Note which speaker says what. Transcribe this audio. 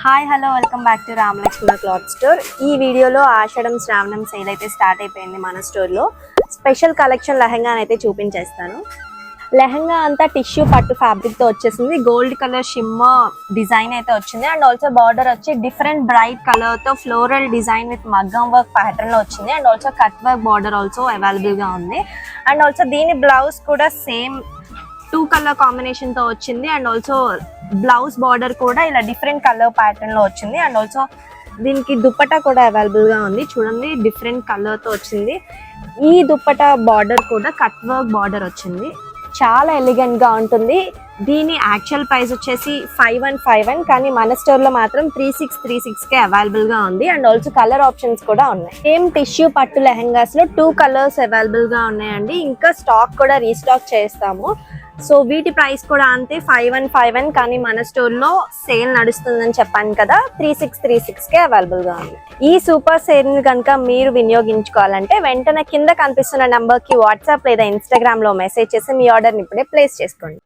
Speaker 1: Hi hello welcome back to Ramalakshmana cloth store. ఈ వీడియోలో ఆషాఢం శ్రావణం సేల్ అయితే స్టార్ట్ అయిపోయింది మన స్టోర్లో. స్పెషల్ కలెక్షన్ లెహంగా అయితే చూపించేస్తాను. లెహంగా అంతా టిష్యూ పట్టు ఫ్యాబ్రిక్తో వచ్చేసింది. గోల్డ్ కలర్ షిమ్మో డిజైన్ అయితే వచ్చింది. అండ్ ఆల్సో బార్డర్ వచ్చి డిఫరెంట్ బ్రైట్ కలర్తో ఫ్లోరల్ డిజైన్ విత్ మగ్గం వర్క్ ప్యాటర్న్లో వచ్చింది. And also cut work border also అవైలబుల్గా ఉంది. అండ్ ఆల్సో దీని బ్లౌజ్ కూడా సేమ్ 2 కలర్ కాంబినేషన్ తో వచ్చింది. అండ్ ఆల్సో బ్లౌజ్ బార్డర్ కూడా ఇలా డిఫరెంట్ కలర్ ప్యాటర్న్ లో వచ్చింది. అండ్ ఆల్సో దీనికి దుప్పటా కూడా అవైలబుల్ గా ఉంది. చూడండి డిఫరెంట్ కలర్ తో వచ్చింది. ఈ దుప్పటా బార్డర్ కూడా కట్ వర్క్ బార్డర్ వచ్చింది. చాలా ఎలిగెంట్ గా ఉంటుంది. దీని యాక్చువల్ ప్రైస్ వచ్చేసి 5151, కానీ మన స్టోర్ లో మాత్రం 3636 కే అవైలబుల్ గా ఉంది. అండ్ ఆల్సో కలర్ ఆప్షన్స్ కూడా ఉన్నాయి. సేమ్ టిష్యూ పట్టు లెహంగాస్ లో 2 కలర్స్ అవైలబుల్ గా ఉన్నాయండి. ఇంకా స్టాక్ కూడా రీస్టాక్ చేస్తాము. సో వీటి ప్రైస్ కూడా అంతే 5151, కానీ మన స్టోర్ లో సేల్ నడుస్తుందని చెప్పాను కదా, 3636 కే అవైలబుల్ గా ఉంది. ఈ సూపర్ సేల్ ని కనుక మీరు వినియోగించుకోవాలంటే వెంటనే కింద కనిపిస్తున్న నంబర్ కి వాట్సాప్ లేదా ఇన్స్టాగ్రామ్ లో మెసేజ్ చేసి మీ ఆర్డర్ ని ఇప్పుడే ప్లేస్ చేసుకోండి.